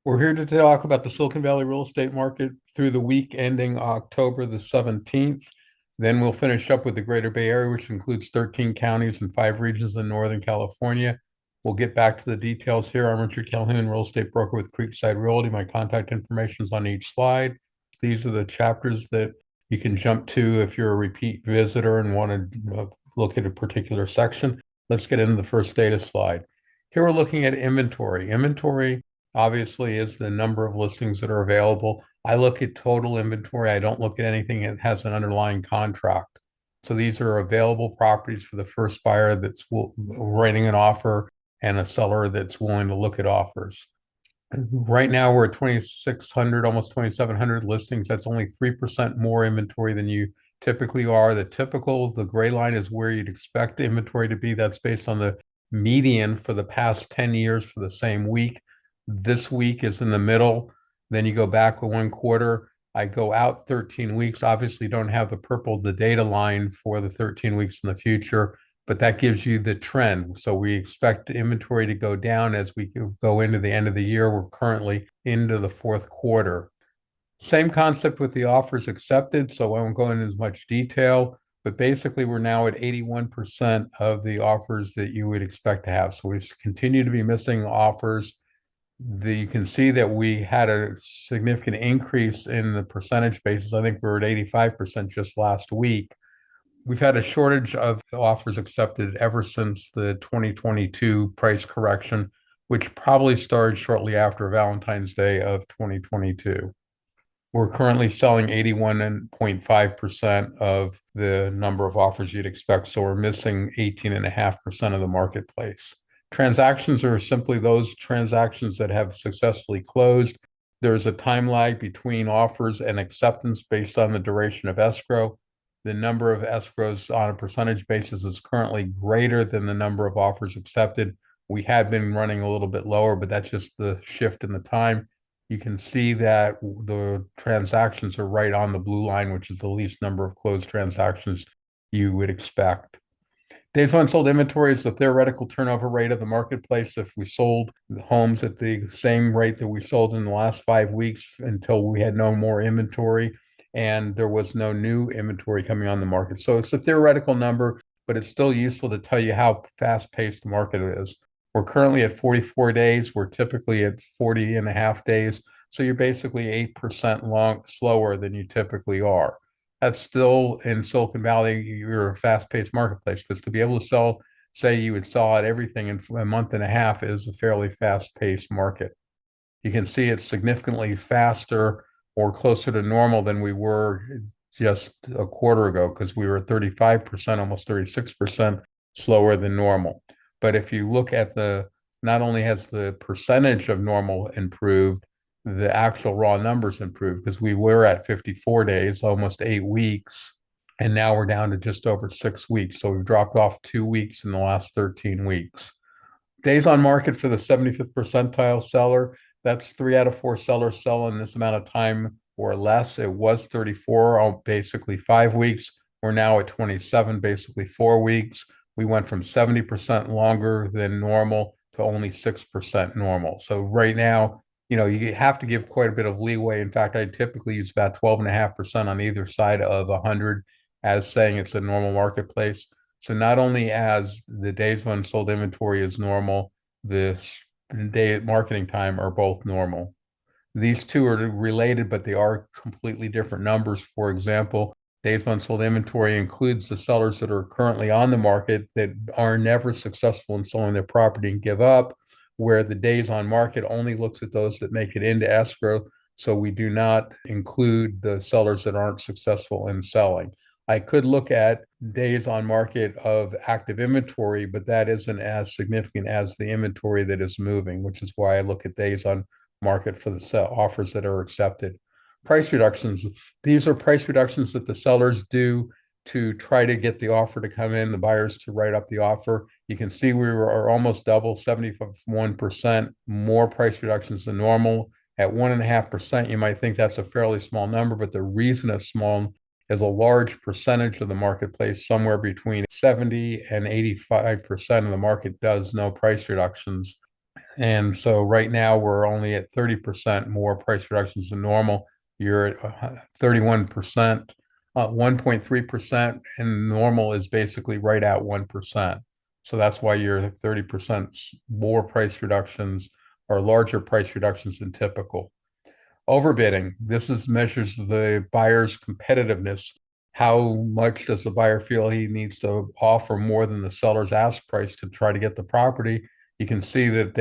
We're here to talk about the Silicon Valley real estate market through the week ending October the 17th. Then we'll finish up with the Greater Bay Area, which includes 13 counties and 5 regions in Northern California. We'll get back to the details here. I'm Richard Calhoun, real estate broker with Creekside Realty. My contact information is on each slide. These are the chapters that you can jump to if you're a repeat visitor and want to look at a particular section. Let's get into the first data slide. Here we're looking at inventory. Inventory obviously is the number of listings that are available. I look at total inventory. I don't look at anything that has an underlying contract. So these are available properties for the first buyer that's writing an offer and a seller that's willing to look at offers. Right now we're at 2,600, almost 2,700 listings. That's only 3% more inventory than you typically are. The gray line is where you'd expect inventory to be. That's based on the median for the past 10 years for the same week. This week is in the middle. Then you go back 1 quarter. I go out 13 weeks. Obviously, don't have the data line for the 13 weeks in the future, but that gives you the trend. So we expect inventory to go down as we go into the end of the year. We're currently into the fourth quarter. Same concept with the offers accepted, so I won't go into as much detail, but basically we're now at 81% of the offers that you would expect to have. So we continue to be missing offers. You can see that we had a significant increase in the percentage basis. I think we were at 85% just last week. We've had a shortage of offers accepted ever since the 2022 price correction, which probably started shortly after Valentine's Day of 2022. We're currently selling 81.5% of the number of offers you'd expect, so we're missing 18.5% of the marketplace. Transactions are simply those transactions that have successfully closed. There's a time lag between offers and acceptance based on the duration of escrow. The number of escrows on a percentage basis is currently greater than the number of offers accepted. We had been running a little bit lower, but that's just the shift in the time. You can see that the transactions are right on the blue line, which is the least number of closed transactions you would expect. Days on unsold inventory is the theoretical turnover rate of the marketplace. If we sold the homes at the same rate that we sold in the last 5 weeks until we had no more inventory and there was no new inventory coming on the market. So it's a theoretical number, but it's still useful to tell you how fast-paced the market is. We're currently at 44 days. We're typically at 40 and a half days. So you're basically 8% slower than you typically are. That's still in Silicon Valley, you're a fast-paced marketplace because to be able to sell, say you would sell out everything in a month and a half is a fairly fast-paced market. You can see it's significantly faster or closer to normal than we were just a quarter ago because we were 35%, almost 36% slower than normal. But if you look at not only has the percentage of normal improved, the actual raw numbers improved because we were at 54 days, almost 8 weeks, and now we're down to just over 6 weeks. So we've dropped off 2 weeks in the last 13 weeks. Days on market for the 75th percentile seller, that's 3 out of 4 sellers sell in this amount of time or less. It was 34, basically 5 weeks. We're now at 27, basically 4 weeks. We went from 70% longer than normal to only 6% normal. So right now, you have to give quite a bit of leeway. In fact, I typically use about 12.5% on either side of 100 as saying it's a normal marketplace. So not only as the days when sold inventory is normal, the day marketing time are both normal. These two are related, but they are completely different numbers. For example, days when sold inventory includes the sellers that are currently on the market that are never successful in selling their property and give up, where the days on market only looks at those that make it into escrow. So we do not include the sellers that aren't successful in selling. I could look at days on market of active inventory, but that isn't as significant as the inventory that is moving, which is why I look at days on market for the offers that are accepted. Price reductions. These are price reductions that the sellers do to try to get the offer to come in, the buyers to write up the offer. You can see we are almost double, 71% more price reductions than normal. At 1.5%, you might think that's a fairly small number, but the reason it's small is a large percentage of the marketplace, somewhere between 70 and 85% of the market does no price reductions. And so right now we're only at 30% more price reductions than normal. You're at 31%, 1.3%, and normal is basically right at 1%. So that's why you're 30% more price reductions or larger price reductions than typical. Overbidding. This is measures the buyer's competitiveness. How much does the buyer feel he needs to offer more than the seller's ask price to try to get the property? You can see that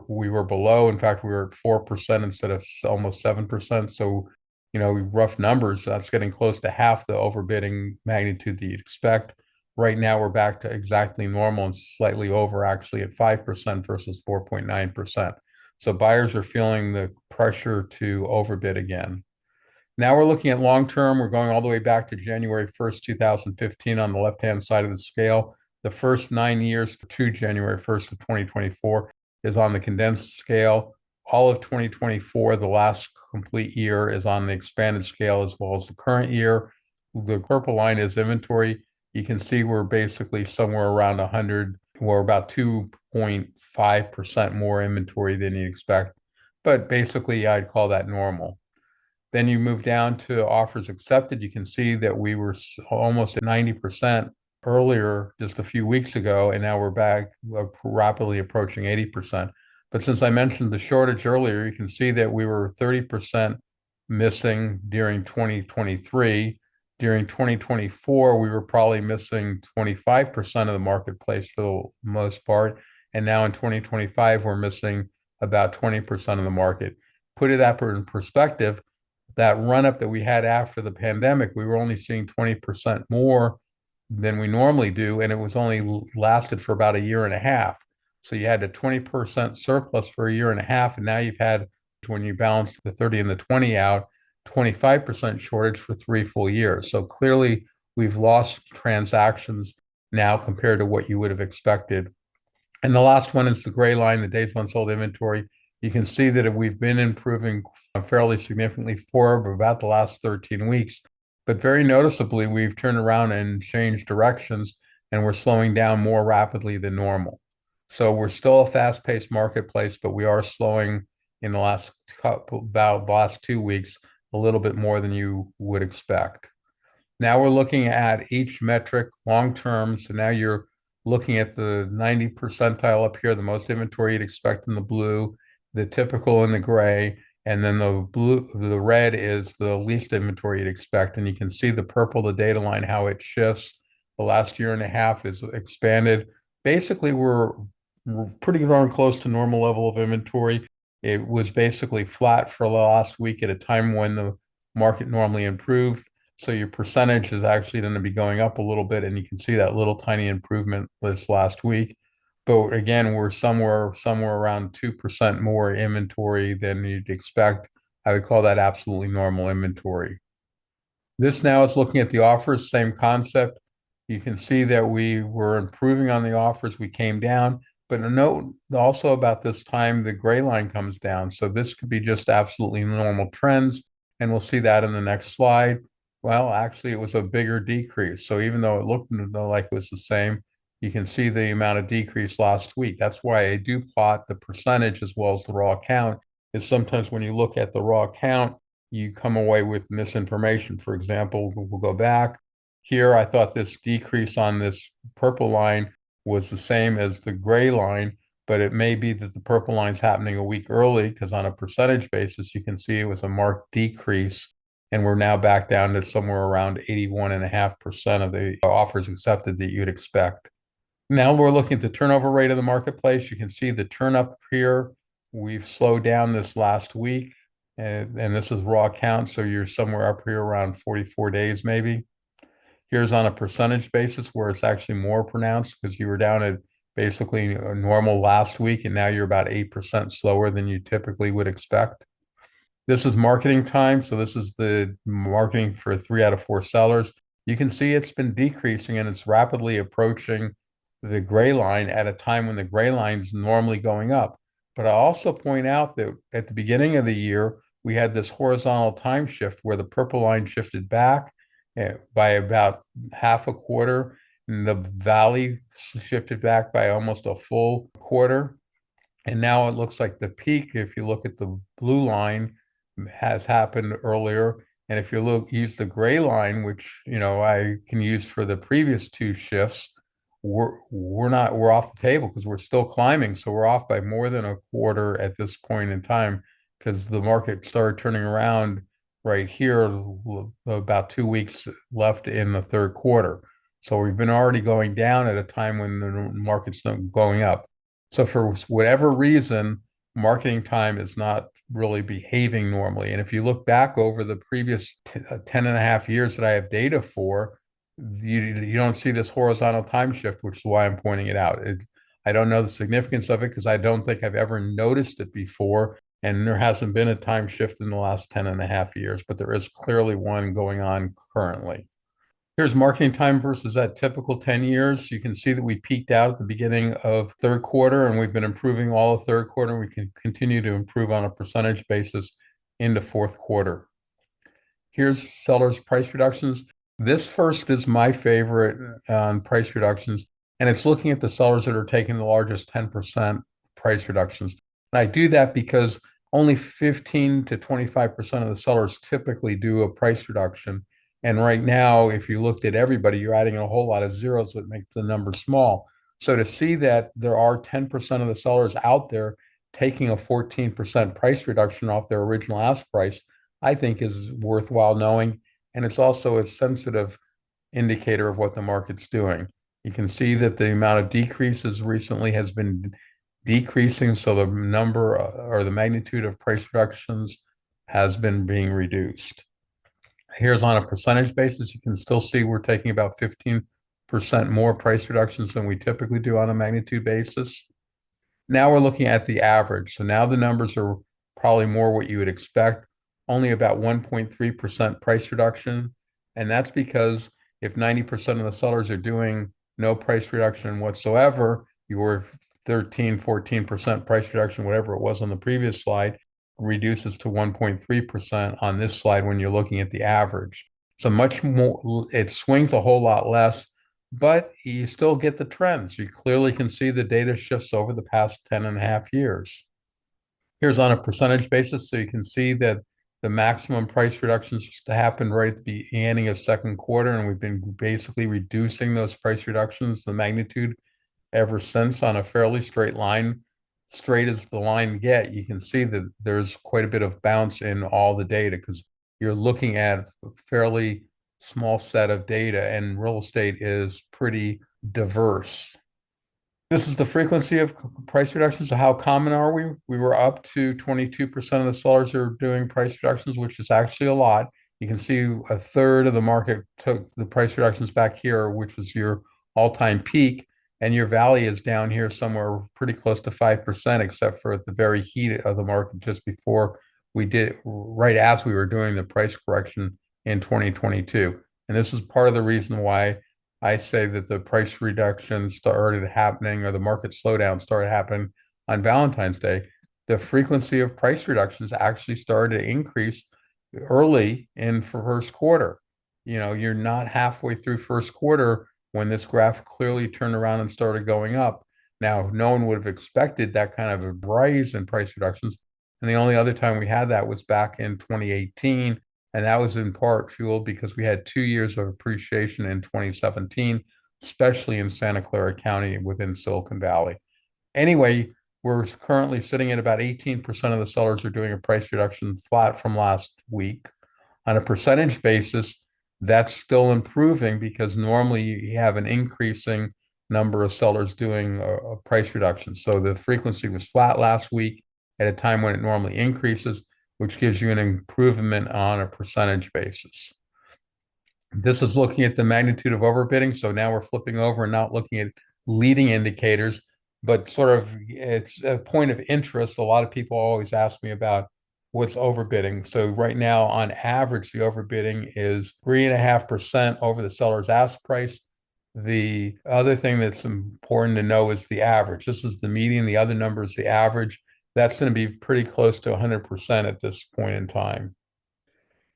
we were below. In fact, we were at 4% instead of almost 7%. So, rough numbers, that's getting close to half the overbidding magnitude that you'd expect. Right now, we're back to exactly normal and slightly over, actually, at 5% versus 4.9%. So buyers are feeling the pressure to overbid again. Now we're looking at long term. We're going all the way back to January 1st, 2015 on the left-hand side of the scale. The first 9 years to January 1st of 2024 is on the condensed scale. All of 2024, the last complete year, is on the expanded scale as well as the current year. The purple line is inventory. You can see we're basically somewhere around 100. We're about 2.5% more inventory than you expect. But basically, I'd call that normal. Then you move down to offers accepted. You can see that we were almost at 90% earlier just a few weeks ago, and now we're back rapidly approaching 80%. But since I mentioned the shortage earlier, you can see that we were 30% missing during 2023. During 2024, we were probably missing 25% of the marketplace for the most part. And now in 2025, we're missing about 20% of the market. Put it that in perspective, that run up that we had after the pandemic, we were only seeing 20% more than we normally do, and it was only lasted for about a year and a half. So you had a 20% surplus for a year and a half, and now you've had, when you balance the 30 and the 20 out, 25% shortage for 3 full years. So clearly we've lost transactions now compared to what you would have expected. And the last one is the gray line, the days of unsold inventory. You can see that we've been improving fairly significantly for about the last 13 weeks. But very noticeably, we've turned around and changed directions, and we're slowing down more rapidly than normal. So we're still a fast-paced marketplace, but we are slowing in the last about the last 2 weeks a little bit more than you would expect. Now we're looking at each metric long term. So now you're looking at the 90 percentile up here, the most inventory you'd expect in the blue, the typical in the gray, and then the red is the least inventory you'd expect. And you can see the purple, the data line, how it shifts. The last year and a half is expanded. Basically, we're pretty darn close to normal level of inventory. It was basically flat for the last week at a time when the market normally improved. So your percentage is actually going to be going up a little bit, and you can see that little tiny improvement this last week. But again, we're somewhere around 2% more inventory than you'd expect. I would call that absolutely normal inventory. This now is looking at the offers, same concept. You can see that we were improving on the offers. We came down, but note also about this time, the gray line comes down. So this could be just absolutely normal trends, and we'll see that in the next slide. Well, actually, it was a bigger decrease. So even though it looked like it was the same, you can see the amount of decrease last week. That's why I do plot the percentage as well as the raw count, is sometimes when you look at the raw count, you come away with misinformation. For example, we'll go back here. I thought this decrease on this purple line was the same as the gray line, but it may be that the purple line's happening a week early, because on a percentage basis, you can see it was a marked decrease. And we're now back down to somewhere around 81.5% of the offers accepted that you'd expect. Now we're looking at the turnover rate of the marketplace. You can see the turn up here. We've slowed down this last week, and this is raw count. So you're somewhere up here around 44 days, maybe. Here's on a percentage basis where it's actually more pronounced, because you were down at basically a normal last week, and now you're about 8% slower than you typically would expect. This is marketing time. So this is the marketing for 3 out of 4 sellers. You can see it's been decreasing, and it's rapidly approaching the gray line at a time when the gray line is normally going up. But I also point out that at the beginning of the year, we had this horizontal time shift where the purple line shifted back by about half a quarter, and the valley shifted back by almost a full quarter. And now it looks like the peak, if you look at the blue line, has happened earlier. And if you use the gray line, which I can use for the previous two shifts, we're off the table because we're still climbing. So we're off by more than a quarter at this point in time because the market started turning around right here about 2 weeks left in the third quarter. So we've been already going down at a time when the market's not going up. So for whatever reason, marketing time is not really behaving normally. And if you look back over the previous 10 and a half years that I have data for, you don't see this horizontal time shift, which is why I'm pointing it out. I don't know the significance of it because I don't think I've ever noticed it before. And there hasn't been a time shift in the last 10 and a half years, but there is clearly one going on currently. Here's marketing time versus that typical 10 years. You can see that we peaked out at the beginning of third quarter and we've been improving all of third quarter. We can continue to improve on a percentage basis into fourth quarter. Here's sellers' price reductions. This first is my favorite on price reductions, and it's looking at the sellers that are taking the largest 10% price reductions. And I do that because only 15 to 25% of the sellers typically do a price reduction. And right now, if you looked at everybody, you're adding a whole lot of zeros that make the number small. So to see that there are 10% of the sellers out there taking a 14% price reduction off their original ask price, I think is worthwhile knowing. And it's also a sensitive indicator of what the market's doing. You can see that the amount of decreases recently has been decreasing. So the number or the magnitude of price reductions has been being reduced. Here's on a percentage basis. You can still see we're taking about 15% more price reductions than we typically do on a magnitude basis. Now we're looking at the average. So now the numbers are probably more what you would expect, only about 1.3% price reduction. And that's because if 90% of the sellers are doing no price reduction whatsoever, your 13, 14% price reduction, whatever it was on the previous slide, reduces to 1.3% on this slide when you're looking at the average. So much more, it swings a whole lot less, but you still get the trends. You clearly can see the data shifts over the past 10 and a half years. Here's on a percentage basis, so you can see that the maximum price reductions happened right at the beginning of second quarter, and we've been basically reducing those price reductions, the magnitude, ever since on a fairly straight line, straight as the line get. You can see that there's quite a bit of bounce in all the data because you're looking at a fairly small set of data, and real estate is pretty diverse. This is the frequency of price reductions. So how common are we? We were up to 22% of the sellers are doing price reductions, which is actually a lot. You can see a third of the market took the price reductions back here, which was your all-time peak, and your valley is down here somewhere pretty close to 5%, except for at the very heat of the market just before we did, right as we were doing the price correction in 2022. And this is part of the reason why I say that the price reduction started happening, or the market slowdown started happening on Valentine's Day. The frequency of price reductions actually started to increase early in first quarter. You're not halfway through first quarter when this graph clearly turned around and started going up. Now, no one would have expected that kind of a rise in price reductions. And the only other time we had that was back in 2018. And that was in part fueled because we had 2 years of appreciation in 2017, especially in Santa Clara County within Silicon Valley. Anyway, we're currently sitting at about 18% of the sellers are doing a price reduction flat from last week. On a percentage basis, that's still improving because normally you have an increasing number of sellers doing a price reduction. So the frequency was flat last week at a time when it normally increases, which gives you an improvement on a percentage basis. This is looking at the magnitude of overbidding. So now we're flipping over and not looking at leading indicators, but sort of it's a point of interest. A lot of people always ask me about what's overbidding. So right now, on average, the overbidding is 3.5% over the seller's ask price. The other thing that's important to know is the average. This is the median. The other number is the average. That's going to be pretty close to 100% at this point in time.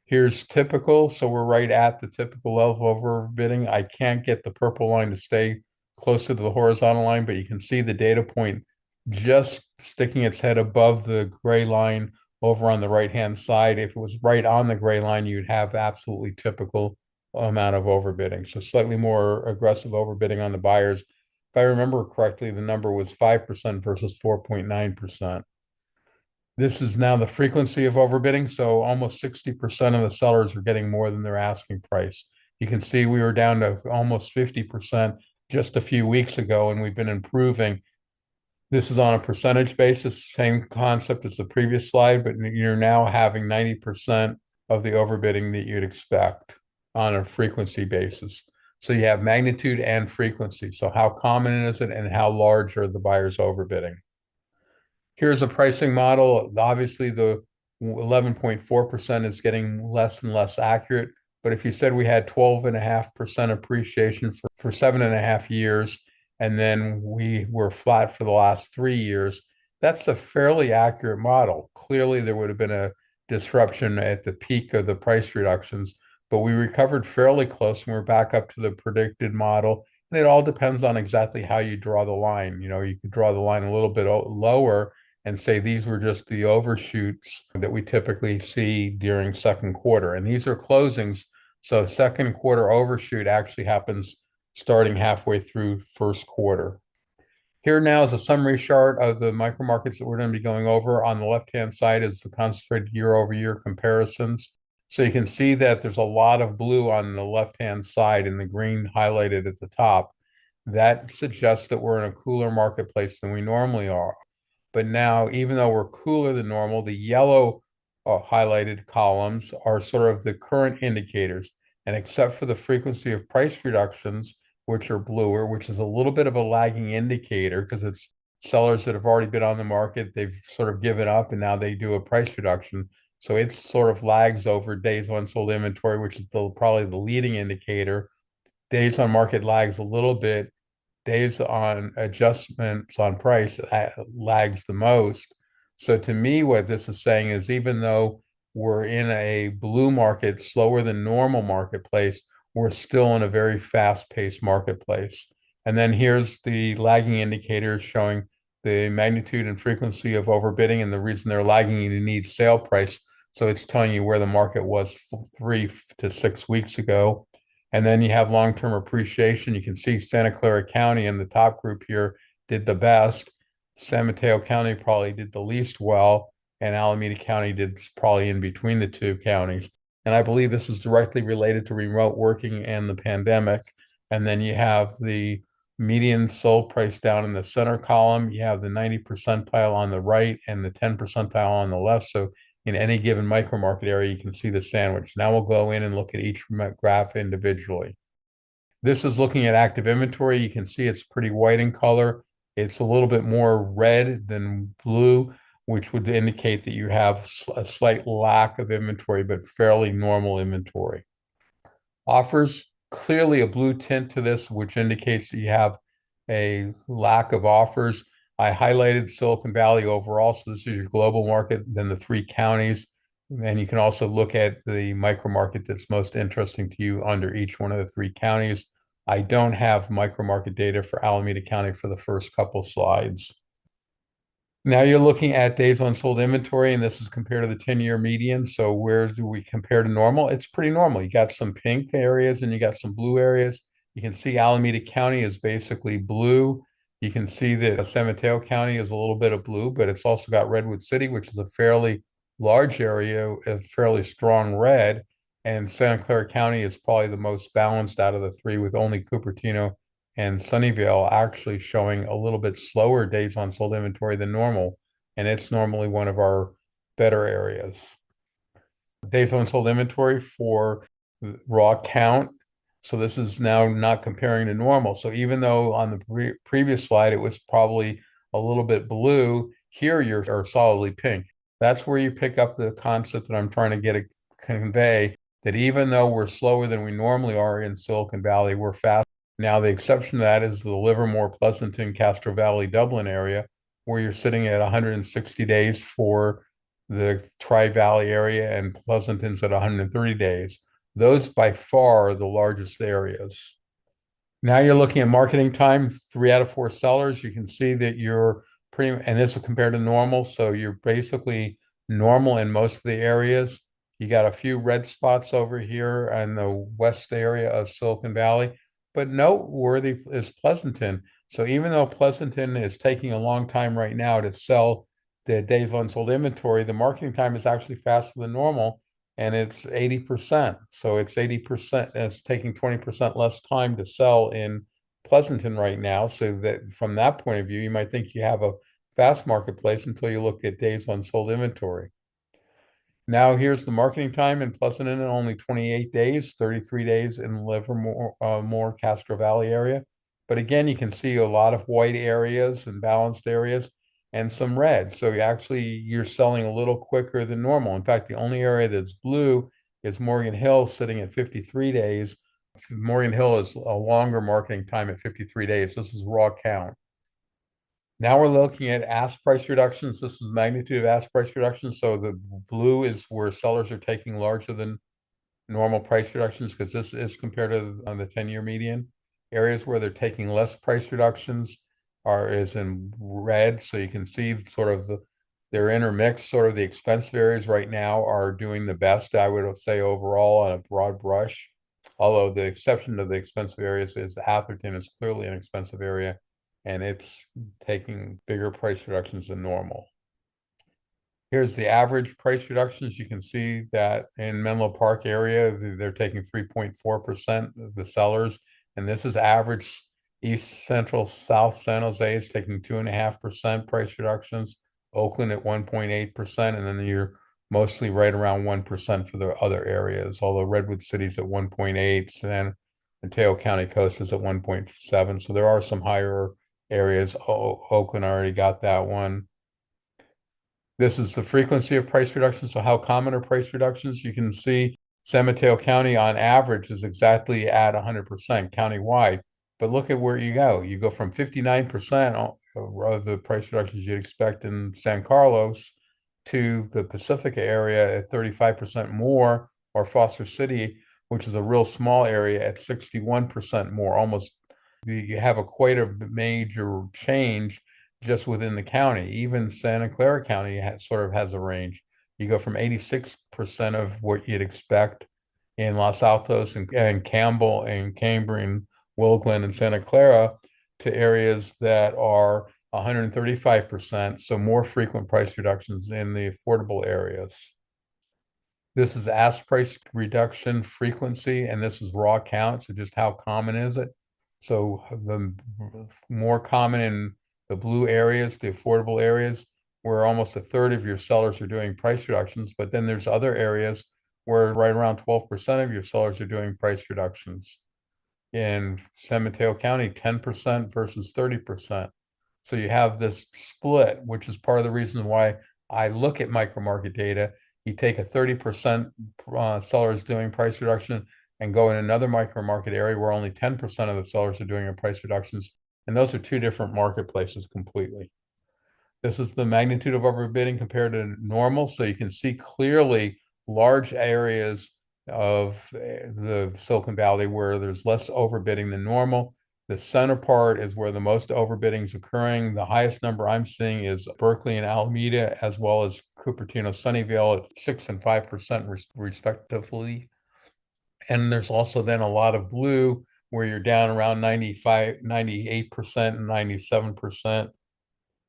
Here's typical. So we're right at the typical level of overbidding. I can't get the purple line to stay closer to the horizontal line, but you can see the data point just sticking its head above the gray line over on the right-hand side. If it was right on the gray line, you'd have absolutely typical amount of overbidding. So slightly more aggressive overbidding on the buyers. If I remember correctly, the number was 5% versus 4.9%. This is now the frequency of overbidding. So almost 60% of the sellers are getting more than their asking price. You can see we were down to almost 50% just a few weeks ago, and we've been improving. This is on a percentage basis, same concept as the previous slide, but you're now having 90% of the overbidding that you'd expect on a frequency basis. So you have magnitude and frequency. So how common is it and how large are the buyers overbidding? Here's a pricing model. Obviously, the 11.4% is getting less and less accurate. But if you said we had 12.5% appreciation for 7.5 years, and then we were flat for the last 3 years, that's a fairly accurate model. Clearly, there would have been a disruption at the peak of the price reductions, but we recovered fairly close and we're back up to the predicted model. And it all depends on exactly how you draw the line. You know, you could draw the line a little bit lower and say these were just the overshoots that we typically see during second quarter. And these are closings. So second quarter overshoot actually happens starting halfway through first quarter. Here now is a summary chart of the micro markets that we're going to be going over. On the left-hand side is the concentrated year-over-year comparisons. So you can see that there's a lot of blue on the left-hand side and the green highlighted at the top. That suggests that we're in a cooler marketplace than we normally are. But now, even though we're cooler than normal, the yellow highlighted columns are sort of the current indicators. And except for the frequency of price reductions, which are bluer, which is a little bit of a lagging indicator because it's sellers that have already been on the market, they've sort of given up and now they do a price reduction. So it sort of lags over days of unsold inventory, which is probably the leading indicator. Days on market lags a little bit. Days on adjustments on price lags the most. So to me, what this is saying is even though we're in a blue market, slower than normal marketplace, we're still in a very fast-paced marketplace. And then here's the lagging indicators showing the magnitude and frequency of overbidding, and the reason they're lagging, you need sale price. So it's telling you where the market was 3 to 6 weeks ago. And then you have long-term appreciation. You can see Santa Clara County in the top group here did the best. San Mateo County probably did the least well, and Alameda County did probably in between the two counties. And I believe this is directly related to remote working and the pandemic. And then you have the median sold price down in the center column. You have the 90 percentile on the right and the 10 percentile on the left. So in any given micro market area, you can see the sandwich. Now we'll go in and look at each graph individually. This is looking at active inventory. You can see it's pretty white in color. It's a little bit more red than blue, which would indicate that you have a slight lack of inventory, but fairly normal inventory. Offers, clearly a blue tint to this, which indicates that you have a lack of offers. I highlighted Silicon Valley overall, so this is your global market, then the 3 counties. And you can also look at the micro market that's most interesting to you under each one of the 3 counties. I don't have micro market data for Alameda County for the first couple slides. Now you're looking at days unsold inventory, and this is compared to the 10-year median. So where do we compare to normal? It's pretty normal. You got some pink areas and you got some blue areas. You can see Alameda County is basically blue. You can see that San Mateo County is a little bit of blue, but it's also got Redwood City, which is a fairly large area, a fairly strong red. And Santa Clara County is probably the most balanced out of the 3, with only Cupertino and Sunnyvale actually showing a little bit slower days on sold inventory than normal. And it's normally one of our better areas. Days on sold inventory for raw count. So this is now not comparing to normal. So even though on the previous slide, it was probably a little bit blue, here you're solidly pink. That's where you pick up the concept that I'm trying to convey, that even though we're slower than we normally are in Silicon Valley, we're fast. Now, the exception to that is the Livermore, Pleasanton, Castro Valley, Dublin area, where you're sitting at 160 days for the Tri-Valley area, and Pleasanton's at 130 days. Those by far are the largest areas. Now you're looking at marketing time, 3 out of 4 sellers. You can see that you're and this is compared to normal. So you're basically normal in most of the areas. You got a few red spots over here in the west area of Silicon Valley, but noteworthy is Pleasanton. So even though Pleasanton is taking a long time right now to sell the days of unsold inventory, the marketing time is actually faster than normal, and it's 80%. So it's 80%, and it's taking 20% less time to sell in Pleasanton right now. So that from that point of view, you might think you have a fast marketplace until you look at days unsold inventory. Now here's the marketing time in Pleasanton, only 28 days, 33 days in Livermore, Castro Valley area. But again, you can see a lot of white areas and balanced areas and some red. So you're selling a little quicker than normal. In fact, the only area that's blue is Morgan Hill, sitting at 53 days. Morgan Hill is a longer marketing time at 53 days. This is raw count. Now we're looking at ask price reductions. This is magnitude of ask price reductions. So the blue is where sellers are taking larger than normal price reductions, because this is compared to the 10-year median. Areas where they're taking less price reductions is in red. So you can see sort of they're intermixed. Sort of the expensive areas right now are doing the best, I would say, overall on a broad brush. Although the exception to the expensive areas is Atherton is clearly an expensive area, and it's taking bigger price reductions than normal. Here's the average price reductions. You can see that in Menlo Park area, they're taking 3.4% of the sellers, and this is average. East Central South San Jose is taking 2.5% price reductions, Oakland at 1.8%, and then you're mostly right around 1% for the other areas, although Redwood City's at 1.8, and Mateo County Coast is at 1.7. So there are some higher areas. Oakland already got that one. This is the frequency of price reductions. So how common are price reductions? You can see San Mateo County on average is exactly at 100% countywide. But look at where you go. You go from 59% of the price reductions you'd expect in San Carlos to the Pacifica area at 35% more, or Foster City, which is a real small area, at 61% more. Almost, you have quite a major change just within the county. Even Santa Clara County sort of has a range. You go from 86% of what you'd expect in Los Altos and Campbell and Cambrian, Willow Glen, and Santa Clara to areas that are 135%, so more frequent price reductions in the affordable areas. This is ask price reduction frequency, and this is raw count, so just how common is it? So the more common in the blue areas, the affordable areas, where almost a third of your sellers are doing price reductions, but then there's other areas where right around 12% of your sellers are doing price reductions. In San Mateo County, 10% versus 30%. So you have this split, which is part of the reason why I look at micro market data. You take a 30% sellers doing price reduction and go in another micro market area where only 10% of the sellers are doing a price reductions. And those are two different marketplaces completely. This is the magnitude of overbidding compared to normal. So you can see clearly large areas of the Silicon Valley where there's less overbidding than normal. The center part is where the most overbidding is occurring. The highest number I'm seeing is Berkeley and Alameda, as well as Cupertino, Sunnyvale at 6% and 5% respectively. And there's also then a lot of blue where you're down around 95, 98% and 97%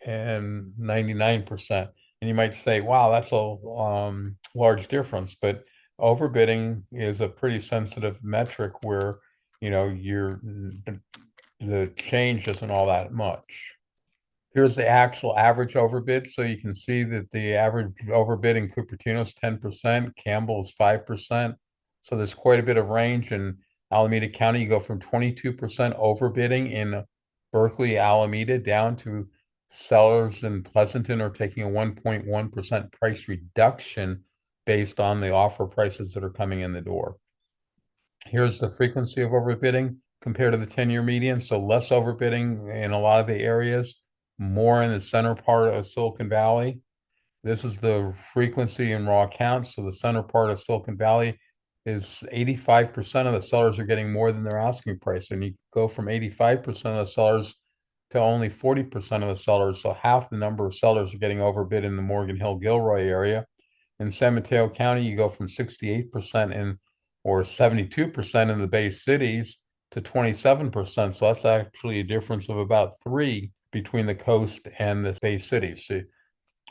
and 99%. And you might say, wow, that's a large difference. But overbidding is a pretty sensitive metric where, the change isn't all that much. Here's the actual average overbid. So you can see that the average overbid in Cupertino is 10%, Campbell is 5%. So there's quite a bit of range. In Alameda County, you go from 22% overbidding in Berkeley, Alameda, down to sellers in Pleasanton are taking a 1.1% price reduction based on the offer prices that are coming in the door. Here's the frequency of overbidding compared to the 10-year median. So less overbidding in a lot of the areas, more in the center part of Silicon Valley. This is the frequency in raw counts. So the center part of Silicon Valley is 85% of the sellers are getting more than their asking price. And you go from 85% of the sellers to only 40% of the sellers. So half the number of sellers are getting overbid in the Morgan Hill Gilroy area. In San Mateo County, you go from 68% in or 72% in the Bay Cities to 27%. So that's actually a difference of about three between the coast and the Bay Cities. So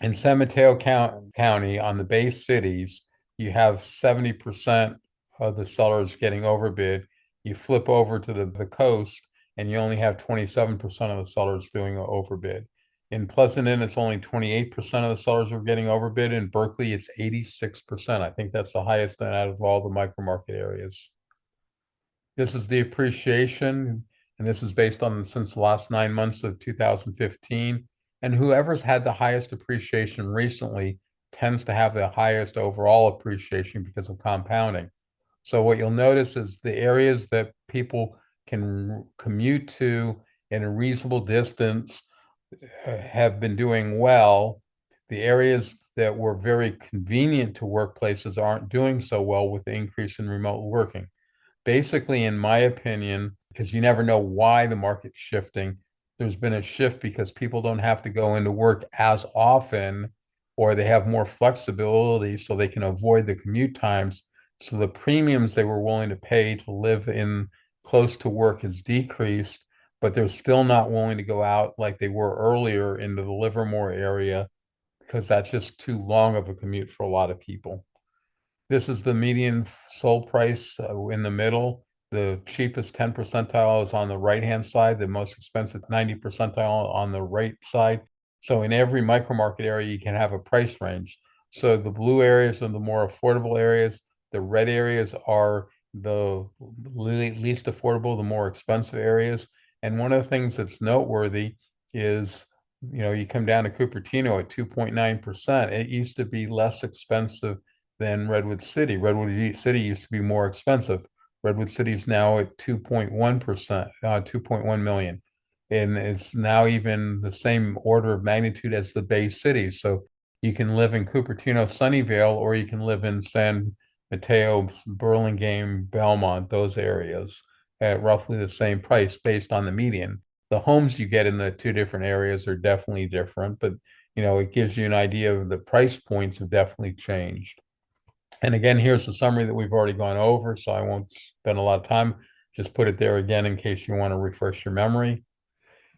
in San Mateo County, on the Bay Cities, you have 70% of the sellers getting overbid. You flip over to the coast, and you only have 27% of the sellers doing an overbid. In Pleasant Inn, it's only 28% of the sellers are getting overbid. In Berkeley, it's 86%. I think that's the highest out of all the micro market areas. This is the appreciation, and this is based on since the last 9 months of 2015. And whoever's had the highest appreciation recently tends to have the highest overall appreciation because of compounding. So what you'll notice is the areas that people can commute to in a reasonable distance have been doing well. The areas that were very convenient to workplaces aren't doing so well with the increase in remote working. Basically, in my opinion, because you never know why the market's shifting, there's been a shift because people don't have to go into work as often, or they have more flexibility so they can avoid the commute times. So the premiums they were willing to pay to live in close to work has decreased, but they're still not willing to go out like they were earlier into the Livermore area because that's just too long of a commute for a lot of people. This is the median sold price in the middle. The cheapest 10 percentile is on the right-hand side, the most expensive 90 percentile on the right side. So in every micro market area, you can have a price range. So the blue areas are the more affordable areas. The red areas are the least affordable, the more expensive areas. And one of the things that's noteworthy is, you come down to Cupertino at 2.9%. It used to be less expensive than Redwood City. Redwood City used to be more expensive. Redwood City is now at 2.1%, 2.1 million. And it's now even the same order of magnitude as the Bay City. So you can live in Cupertino, Sunnyvale, or you can live in San Mateo, Burlingame, Belmont, those areas at roughly the same price based on the median. The homes you get in the two different areas are definitely different, but it gives you an idea of the price points have definitely changed. And again, here's the summary that we've already gone over, so I won't spend a lot of time. Just put it there again in case you want to refresh your memory.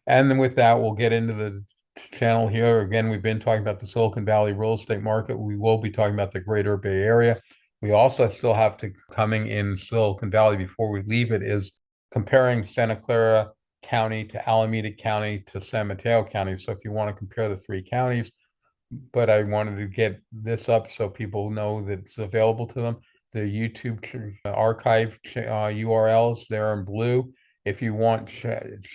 And then with that, we'll get into the channel here. Again, we've been talking about the Silicon Valley real estate market. We will be talking about the Greater Bay Area. We also still have to coming in Silicon Valley before we leave it is comparing Santa Clara County to Alameda County to San Mateo County. So if you want to compare the three counties, but I wanted to get this up so people know that it's available to them. The YouTube archive URLs there in blue. If you want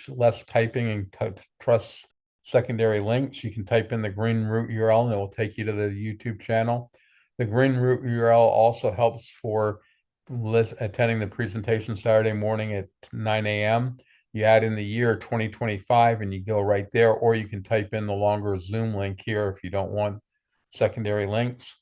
less typing and trust secondary links, you can type in the green root URL and it will take you to the YouTube channel. The green root URL also helps for attending the presentation Saturday morning at 9 a.m. You add in the year 2025 and you go right there, or you can type in the longer Zoom link here if you don't want secondary links.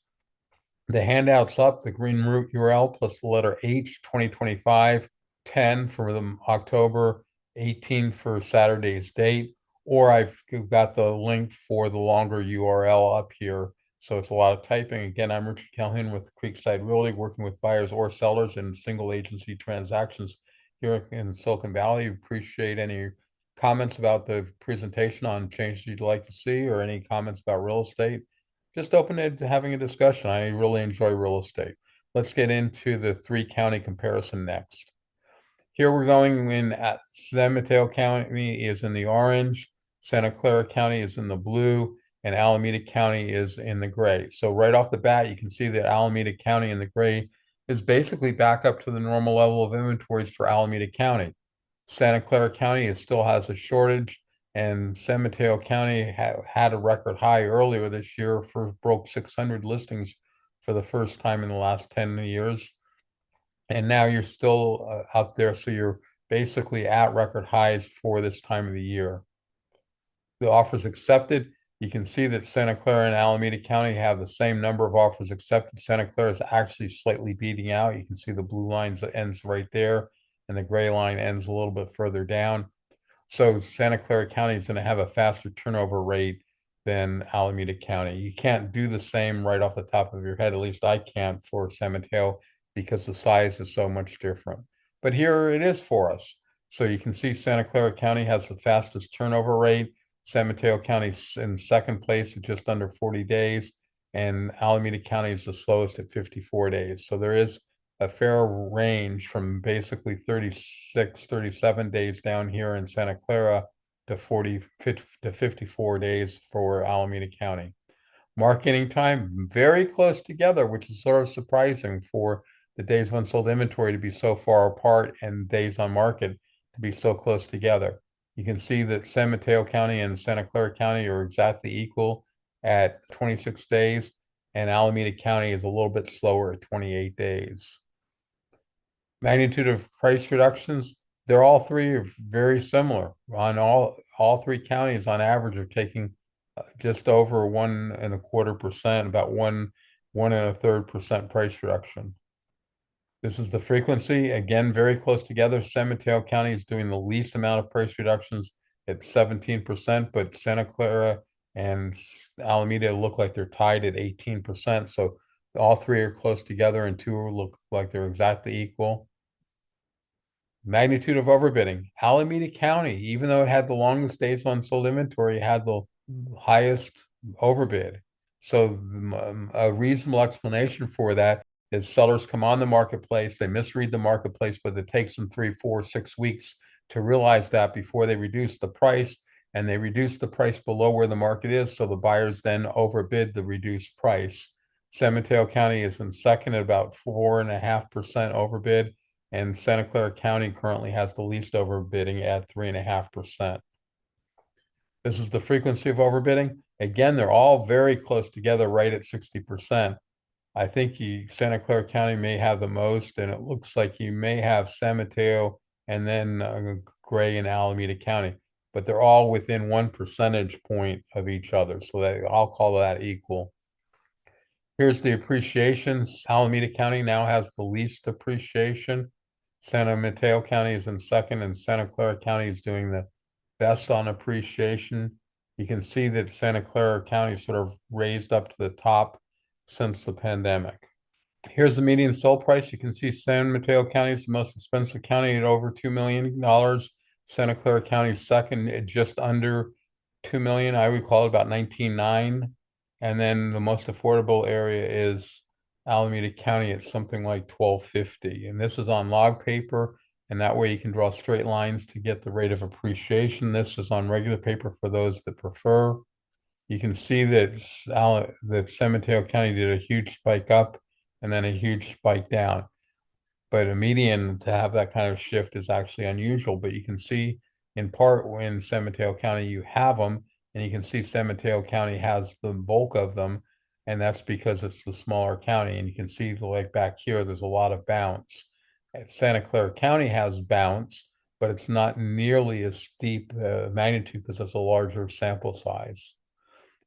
The handout's up, the green root URL plus the letter H, 2025, 10 for the October, 18 for Saturday's date, or I've got the link for the longer URL up here. So it's a lot of typing. Again, I'm Richard Calhoun with Creekside Realty, working with buyers or sellers in single agency transactions here in Silicon Valley. Appreciate any comments about the presentation on changes you'd like to see or any comments about real estate. Just open to having a discussion. I really enjoy real estate. Let's get into the three county comparison next. Here we're going in at San Mateo County is in the orange, Santa Clara County is in the blue, and Alameda County is in the gray. So right off the bat, you can see that Alameda County in the gray is basically back up to the normal level of inventories for Alameda County. Santa Clara County still has a shortage, and San Mateo County had a record high earlier this year broke 600 listings for the first time in the last 10 years. And now you're still up there, so you're basically at record highs for this time of the year. The offers accepted, you can see that Santa Clara and Alameda County have the same number of offers accepted. Santa Clara is actually slightly beating out. You can see the blue line ends right there, and the gray line ends a little bit further down. So Santa Clara County is going to have a faster turnover rate than Alameda County. You can't do the same right off the top of your head. At least I can't for San Mateo because the size is so much different. But here it is for us. So you can see Santa Clara County has the fastest turnover rate. San Mateo County in second place at just under 40 days, and Alameda County is the slowest at 54 days. So there is a fair range from basically 36, 37 days down here in Santa Clara to 40 to 54 days for Alameda County. Marketing time, very close together, which is sort of surprising for the days of unsold inventory to be so far apart and days on market to be so close together. You can see that San Mateo County and Santa Clara County are exactly equal at 26 days, and Alameda County is a little bit slower at 28 days. Magnitude of price reductions, they're all three are very similar. On all three counties on average are taking just over 1.25%, about one and a third percent price reduction. This is the frequency. Again, very close together. San Mateo County is doing the least amount of price reductions at 17%, but Santa Clara and Alameda look like they're tied at 18%. So all three are close together and two look like they're exactly equal. Magnitude of overbidding. Alameda County, even though it had the longest days on sold inventory, had the highest overbid. So a reasonable explanation for that is sellers come on the marketplace, they misread the marketplace, but it takes them 3, 4, 6 weeks to realize that before they reduce the price, and they reduce the price below where the market is, so the buyers then overbid the reduced price. San Mateo County is in second at about 4.5% overbid, and Santa Clara County currently has the least overbidding at 3.5%. This is the frequency of overbidding. Again, they're all very close together, right at 60%. I think Santa Clara County may have the most, and it looks like you may have San Mateo and then Gray and Alameda County, but they're all within 1 percentage point of each other. So I'll call that equal. Here's the appreciations. Alameda County now has the least appreciation. San Mateo County is in second, and Santa Clara County is doing the best on appreciation. You can see that Santa Clara County sort of raised up to the top since the pandemic. Here's the median sale price. You can see San Mateo County is the most expensive county at over $2 million. Santa Clara County is second at just under 2 million. I would call it about 19.9. And then the most affordable area is Alameda County at something like 1250. And this is on log paper, and that way you can draw straight lines to get the rate of appreciation. This is on regular paper for those that prefer. You can see that San Mateo County did a huge spike up and then a huge spike down. But a median to have that kind of shift is actually unusual. But you can see in part in San Mateo County you have them, and you can see San Mateo County has the bulk of them, and that's because it's the smaller county. And you can see like back here, there's a lot of bounce. Santa Clara County has bounce, but it's not nearly as steep magnitude because it's a larger sample size.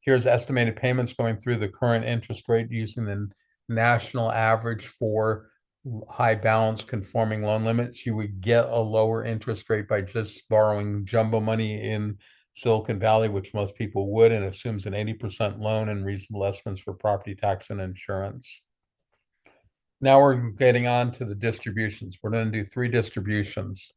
Here's estimated payments going through the current interest rate using the national average for high balance conforming loan limits. You would get a lower interest rate by just borrowing jumbo money in Silicon Valley, which most people would, and assumes an 80% loan and reasonable estimates for property tax and insurance. Now we're getting on to the distributions. We're going to do 3 distributions.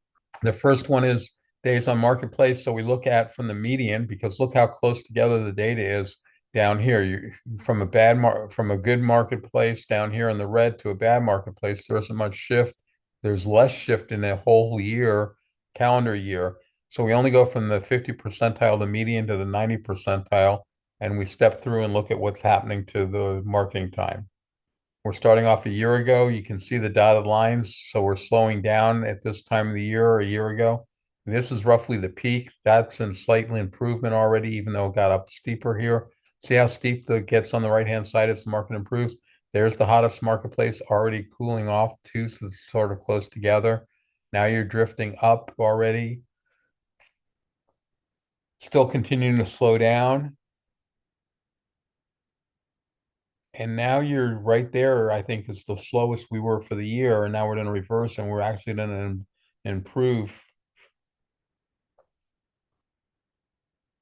The first one is days on marketplace. So we look at from the median, because look how close together the data is down here. From a good marketplace down here in the red to a bad marketplace, there isn't much shift. There's less shift in a whole year, calendar year. So we only go from the 50 percentile, the median, to the 90 percentile, and we step through and look at what's happening to the marketing time. We're starting off a year ago. You can see the dotted lines. So we're slowing down at this time of the year or a year ago. And this is roughly the peak. That's in slightly improvement already, even though it got up steeper here. See how steep it gets on the right-hand side as the market improves? There's the hottest marketplace already cooling off too, so it's sort of close together. Now you're drifting up already. Still continuing to slow down. And now you're right there, I think is the slowest we were for the year. And now we're going to reverse and we're actually going to improve.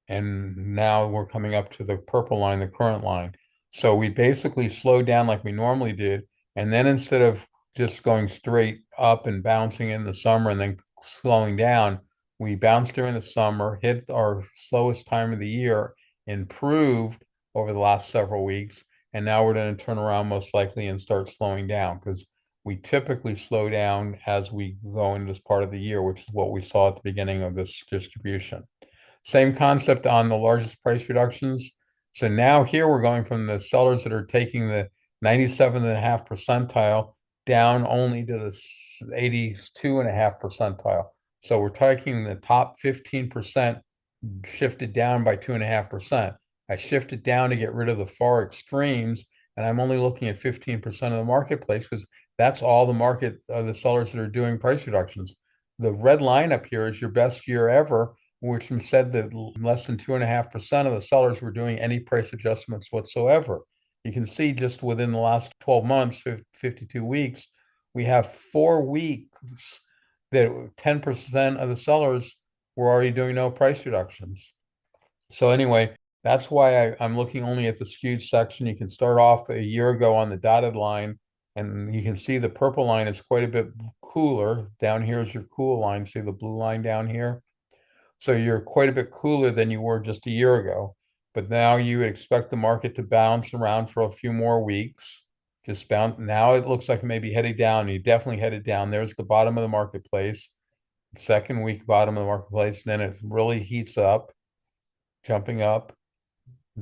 And now we're coming up to the purple line, the current line. So we basically slowed down like we normally did. And then instead of just going straight up and bouncing in the summer and then slowing down, we bounced during the summer, hit our slowest time of the year, improved over the last several weeks. And now we're going to turn around most likely and start slowing down because we typically slow down as we go into this part of the year, which is what we saw at the beginning of this distribution. Same concept on the largest price reductions. So now here we're going from the sellers that are taking the 97.5 percentile down only to the 82.5 percentile. So we're taking the top 15% shifted down by 2.5%. I shifted down to get rid of the far extremes, and I'm only looking at 15% of the marketplace because that's all the market, the sellers that are doing price reductions. The red line up here is your best year ever, which said that less than 2.5% of the sellers were doing any price adjustments whatsoever. You can see just within the last 12 months, 52 weeks, we have 4 weeks that 10% of the sellers were already doing no price reductions. So anyway, that's why I'm looking only at the skewed section. You can start off a year ago on the dotted line, and you can see the purple line is quite a bit cooler. Down here is your cool line. See the blue line down here? So you're quite a bit cooler than you were just a year ago. But now you would expect the market to bounce around for a few more weeks. Just bounce. Now it looks like it may be heading down. You definitely headed down. There's the bottom of the marketplace. Second week bottom of the marketplace. And then it really heats up, jumping up,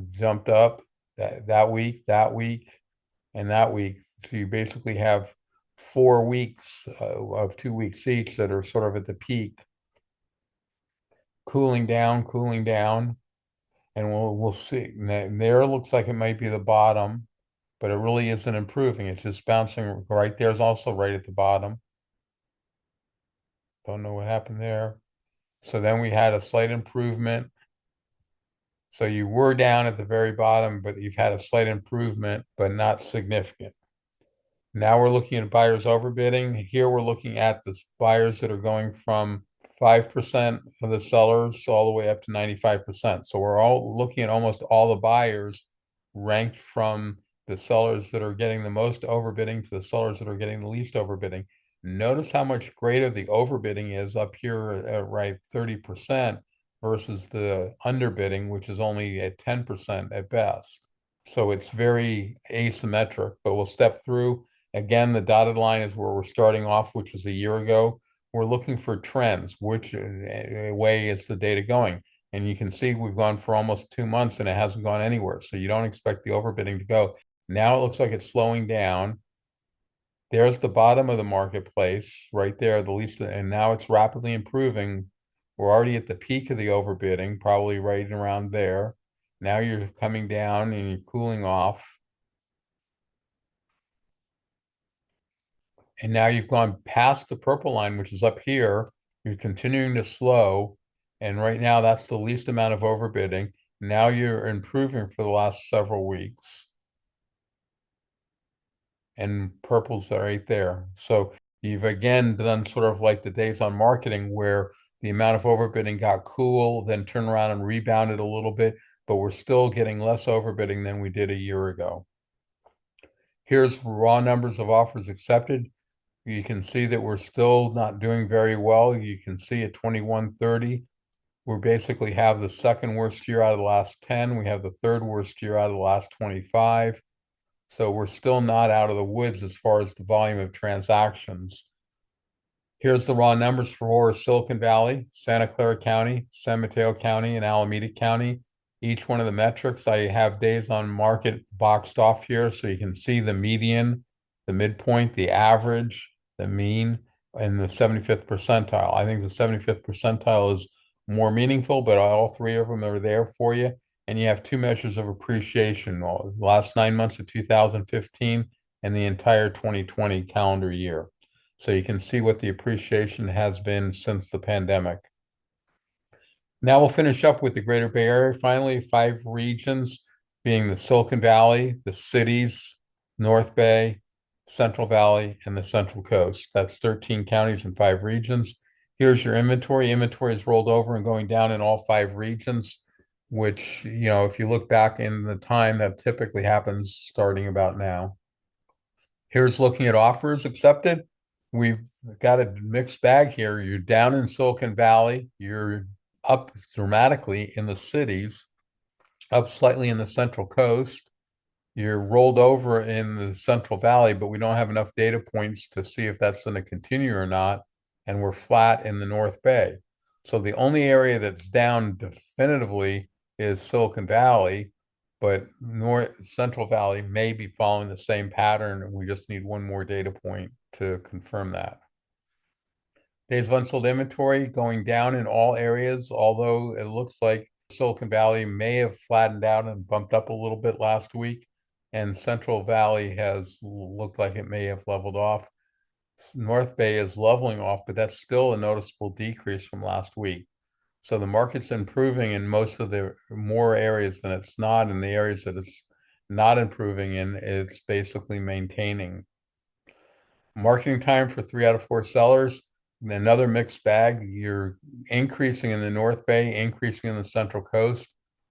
jumped up that week, and that week. So you basically have 4 weeks of 2 weeks each that are sort of at the peak, cooling down, and we'll see. There looks like it might be the bottom, but it really isn't improving. It's just bouncing right there. Is also right at the bottom. Don't know what happened there. So then we had a slight improvement. So you were down at the very bottom, but you've had a slight improvement, but not significant. Now we're looking at buyers overbidding. Here we're looking at the buyers that are going from 5% of the sellers all the way up to 95%. So we're all looking at almost all the buyers ranked from the sellers that are getting the most overbidding to the sellers that are getting the least overbidding. Notice how much greater the overbidding is up here at right 30% versus the underbidding, which is only at 10% at best. So it's very asymmetric, but we'll step through. Again, the dotted line is where we're starting off, which was a year ago. We're looking for trends. Which way is the data going? And you can see we've gone for almost 2 months and it hasn't gone anywhere. So you don't expect the overbidding to go. Now it looks like it's slowing down. There's the bottom of the marketplace right there, the least, and now it's rapidly improving. We're already at the peak of the overbidding, probably right around there. Now you're coming down and you're cooling off. And now you've gone past the purple line, which is up here. You're continuing to slow. And right now, that's the least amount of overbidding. Now you're improving for the last several weeks. And purple's right there. So you've again done sort of like the days on marketing where the amount of overbidding got cool, then turned around and rebounded a little bit, but we're still getting less overbidding than we did a year ago. Here's raw numbers of offers accepted. You can see that we're still not doing very well. You can see at 2130, we basically have the second worst year out of the last 10. We have the third worst year out of the last 25. So we're still not out of the woods as far as the volume of transactions. Here's the raw numbers for Silicon Valley, Santa Clara County, San Mateo County, and Alameda County. Each one of the metrics, I have days on market boxed off here so you can see the median, the midpoint, the average, the mean, and the 75th percentile. I think the 75th percentile is more meaningful, but all three of them are there for you. And you have two measures of appreciation, the last 9 months of 2015 and the entire 2020 calendar year. So you can see what the appreciation has been since the pandemic. Now we'll finish up with the Greater Bay Area. Finally, 5 regions being the Silicon Valley, the cities, North Bay, Central Valley, and the Central Coast. That's 13 counties and 5 regions. Here's your inventory. Inventory is rolled over and going down in all 5 regions. which, if you look back in the time, that typically happens starting about now. Here's looking at offers accepted. We've got a mixed bag here. You're down in Silicon Valley. You're up dramatically in the cities, up slightly in the Central Coast. You're rolled over in the Central Valley, but we don't have enough data points to see if that's going to continue or not. And we're flat in the North Bay. So the only area that's down definitively is Silicon Valley, but North Central Valley may be following the same pattern. And we just need one more data point to confirm that. Days of unsold inventory going down in all areas, although it looks like Silicon Valley may have flattened out and bumped up a little bit last week, and Central Valley has looked like it may have leveled off. North Bay is leveling off, but that's still a noticeable decrease from last week. So the market's improving in most of the more areas than it's not. In the areas that it's not improving in, it's basically maintaining. Marketing time for 3 out of 4 sellers. Another mixed bag. You're increasing in the North Bay, increasing in the Central Coast.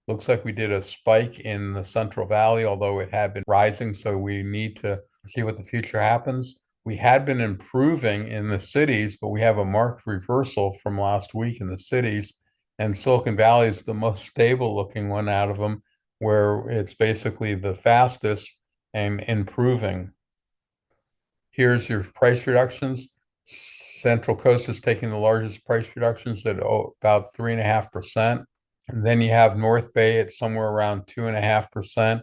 Looks like we did a spike in the Central Valley, although it had been rising. So we need to see what the future happens. We had been improving in the cities, but we have a marked reversal from last week in the cities. And Silicon Valley is the most stable looking one out of them, where it's basically the fastest and improving. Here's your price reductions. Central Coast is taking the largest price reductions at about 3.5%. And then you have North Bay at somewhere around 2.5%,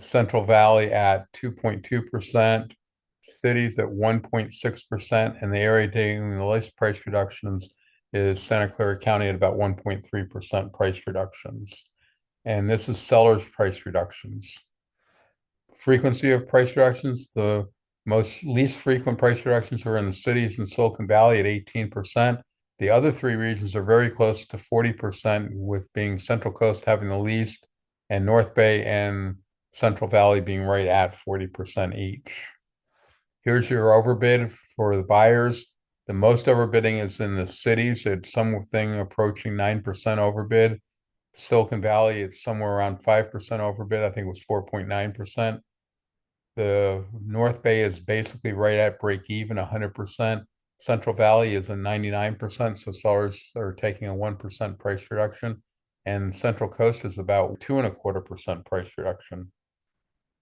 Central Valley at 2.2%, cities at 1.6%, and the area taking the least price reductions is Santa Clara County at about 1.3% price reductions. And this is sellers' price reductions. Frequency of price reductions, the least frequent price reductions are in the cities in Silicon Valley at 18%. The other 3 regions are very close to 40%, with being Central Coast having the least, and North Bay and Central Valley being right at 40% each. Here's your overbid for the buyers. The most overbidding is in the cities. It's something approaching 9% overbid. Silicon Valley, it's somewhere around 5% overbid. I think it was 4.9%. The North Bay is basically right at break even, 100%. Central Valley is a 99%, so sellers are taking a 1% price reduction. And Central Coast is about 2.25% price reduction.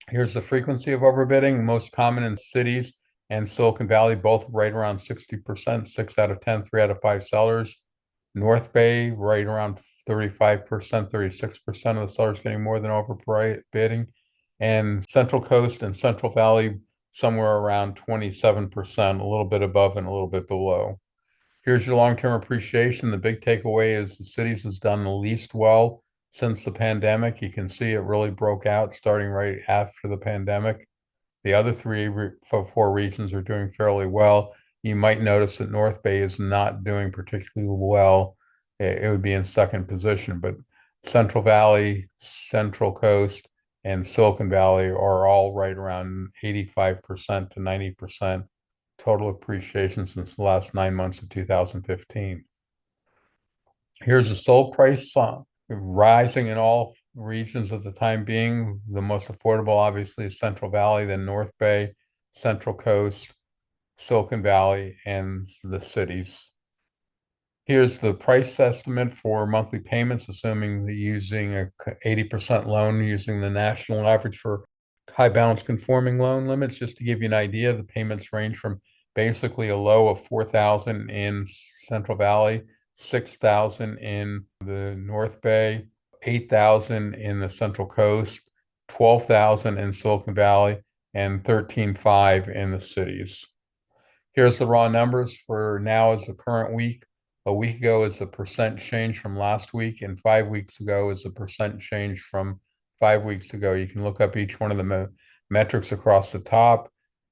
Here's the frequency of overbidding, most common in cities and Silicon Valley, both right around 60%, 6 out of 10, 3 out of 5 sellers. North Bay, right around 35%, 36% of the sellers getting more than overbidding. And Central Coast and Central Valley, somewhere around 27%, a little bit above and a little bit below. Here's your long-term appreciation. The big takeaway is the cities has done the least well since the pandemic. You can see it really broke out starting right after the pandemic. The other 4 regions are doing fairly well. You might notice that North Bay is not doing particularly well. It would be in second position, but Central Valley, Central Coast, and Silicon Valley are all right around 85% to 90% total appreciation since the last 9 months of 2015. Here's the sold price rising in all regions at the time being. The most affordable, obviously, is Central Valley, then North Bay, Central Coast, Silicon Valley, and the cities. Here's the price estimate for monthly payments, assuming that using a 80% loan, using the national average for high balance conforming loan limits. Just to give you an idea, the payments range from basically a low of $4,000 in Central Valley, $6,000 in the North Bay, $8,000 in the Central Coast, $12,000 in Silicon Valley, and $13,500 in the cities. Here's the raw numbers for now as the current week. A week ago is the percent change from last week, and 5 weeks ago is the percent change from 5 weeks ago. You can look up each one of the metrics across the top.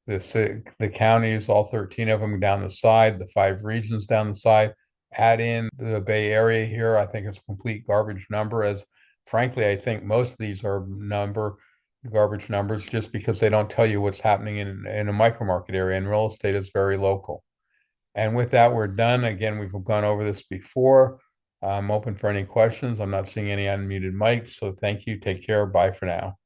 The counties, all 13 of them down the side, the 5 regions down the side. Add in the Bay Area here. I think it's a complete garbage number, as frankly, I think most of these are garbage numbers just because they don't tell you what's happening in a micro market area, and real estate is very local. And with that, we're done. Again, we've gone over this before. I'm open for any questions. I'm not seeing any unmuted mics, so thank you. Take care. Bye for now.